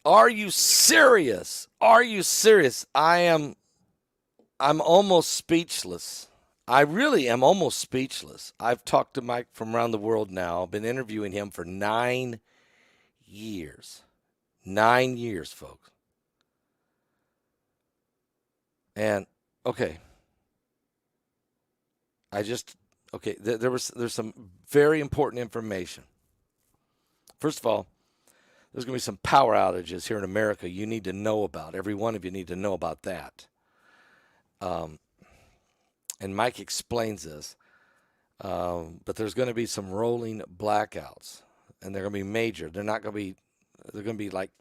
Are you serious? Are you serious? I'm almost speechless. I really am almost speechless. I've talked to Mike from around the world now. I've been interviewing him for 9 years. 9 years, folks. And okay, I just okay. There's some very important information. First of all, there's going to be some power outages here in America. You need to know about. Every one of you need to know about that. Um, and Mike explains this. But there's going to be some rolling blackouts, and they're going to be major. They're not going to be. They're going to be like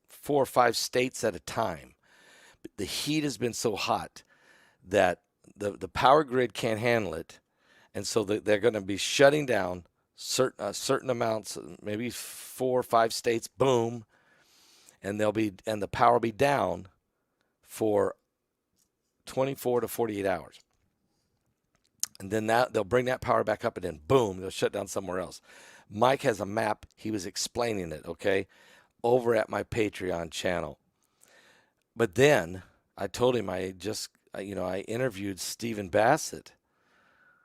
4 or 5 states at a time. The heat has been so hot that the power grid can't handle it, and so they're going to be shutting down certain amounts, maybe 4 or 5 states. Boom, and the power will be down for 24 to 48 hours. And then they'll bring that power back up, and then boom, they'll shut down somewhere else. Mike has a map. He was explaining it, okay, over at my Patreon channel. But then I told him I interviewed Stephen Bassett,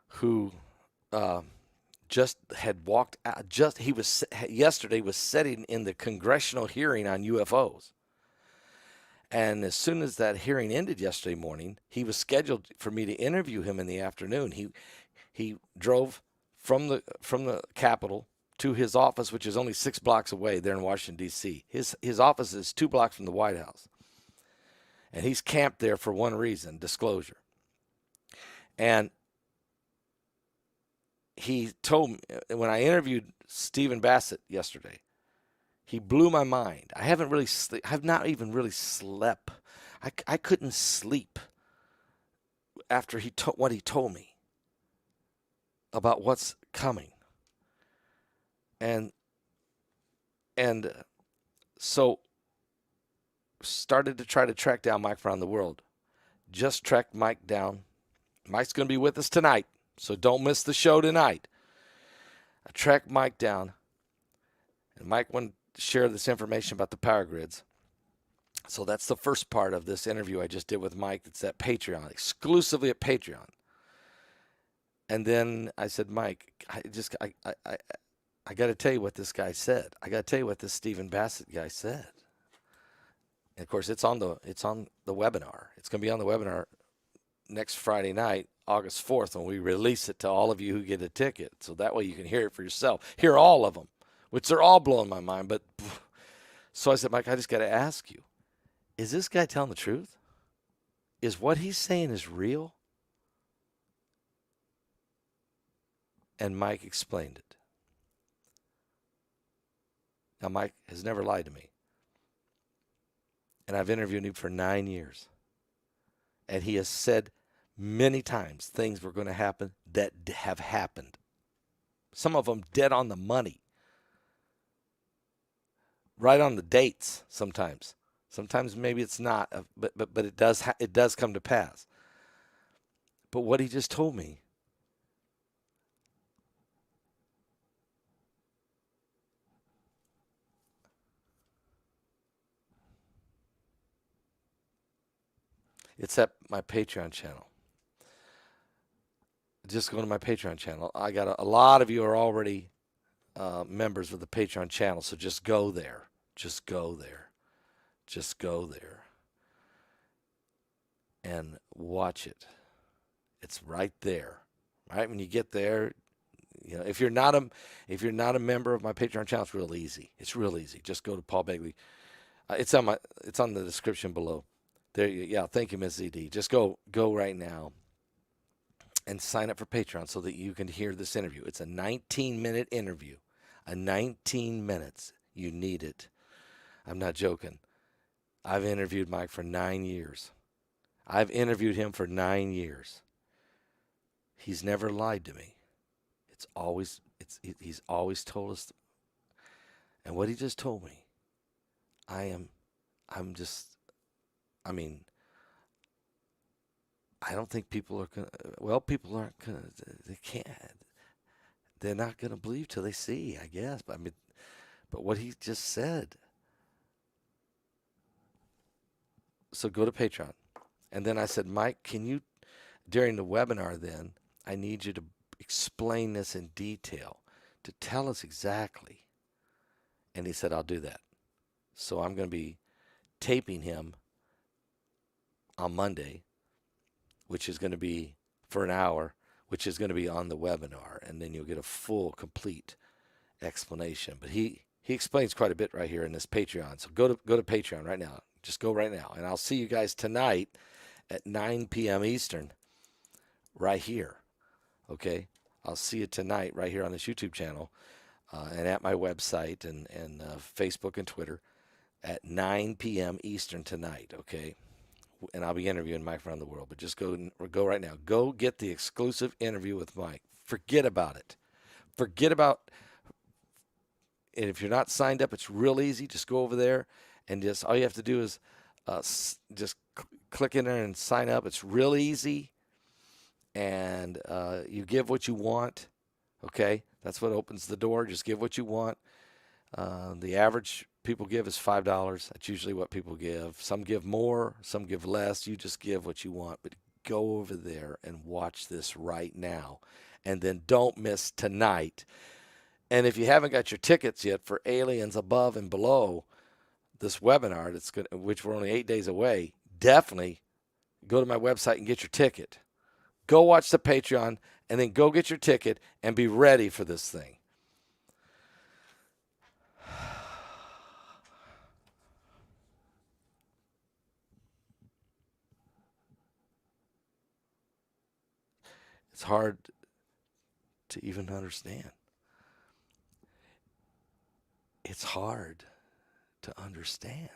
who just had walked out. Yesterday was sitting in the congressional hearing on UFOs. And as soon as that hearing ended yesterday morning, he was scheduled for me to interview him in the afternoon. He drove from the Capitol to his office, which is only 6 blocks away there in Washington, D.C. His office is 2 blocks from the White House. And he's camped there for one reason, disclosure. And he told me, when I interviewed Stephen Bassett yesterday, he blew my mind. I've not even really slept. I couldn't sleep after what he told me about what's coming. And so started to try to track down Mike around the world. Just tracked Mike down. Mike's going to be with us tonight, so don't miss the show tonight. I tracked Mike down, and Mike wanted to share this information about the power grids. So that's the first part of this interview I just did with Mike. It's at Patreon, exclusively at Patreon. And then I said, Mike, I got to tell you what this guy said. I got to tell you what this Stephen Bassett guy said. And of course, it's on the webinar. It's going to be on the webinar next Friday night, August 4th, when we release it to all of you who get a ticket. So that way you can hear it for yourself. Hear all of them, which they're all blowing my mind. But so I said, Mike, I just got to ask you, is this guy telling the truth? Is what he's saying is real? And Mike explained it. Now, Mike has never lied to me. And I've interviewed him for 9 years. And he has said many times things were going to happen that have happened. Some of them dead on the money. Right on the dates sometimes. Sometimes maybe it's not, but it does come to pass. But what he just told me, it's at my Patreon channel. Just go to my Patreon channel. I got a lot of you are already members of the Patreon channel, so just go there. Just go there. Just go there and watch it. It's right there. Right when you get there, if you're not a member of my Patreon channel, it's real easy. It's real easy. Just go to Paul Begley. It's on the description below. Yeah, thank you, Ms. ZD. Just go right now and sign up for Patreon so that you can hear this interview. It's a 19-minute interview. 19 minutes. You need it. I'm not joking. I've interviewed Mike for 9 years. I've interviewed him for 9 years. He's never lied to me. He's always told us. And what he just told me, I don't think people are going to, people aren't going to, they can't, they're not going to believe till they see, I guess. But what he just said, So go to Patreon. And then I said, Mike, can you, during the webinar then, I need you to explain this in detail, to tell us exactly. And he said, I'll do that. So I'm going to be taping him on Monday, which is going to be for an hour, which is going to be on the webinar. And then you'll get a full, complete explanation. But he explains quite a bit right here in this Patreon. So go to Patreon right now. Just go right now. And I'll see you guys tonight at 9 p.m. Eastern right here. Okay? I'll see you tonight right here on this YouTube channel and at my website and Facebook and Twitter at 9 p.m. Eastern tonight. Okay? And I'll be interviewing Mike around the world. But just go right now. Go get the exclusive interview with Mike. Forget about it. Forget about. And if you're not signed up, it's real easy. Just go over there and just all you have to do is just click in there and sign up. It's real easy. And you give what you want. Okay? That's what opens the door. Just give what you want. The average people give is $5. That's usually what people give. Some give more, some give less. You just give what you want. But go over there and watch this right now. And then don't miss tonight. And if you haven't got your tickets yet for Aliens Above and Below, this webinar, which we're only 8 days away, definitely go to my website and get your ticket. Go watch the Patreon, and then go get your ticket and be ready for this thing. It's hard to even understand. It's hard to understand.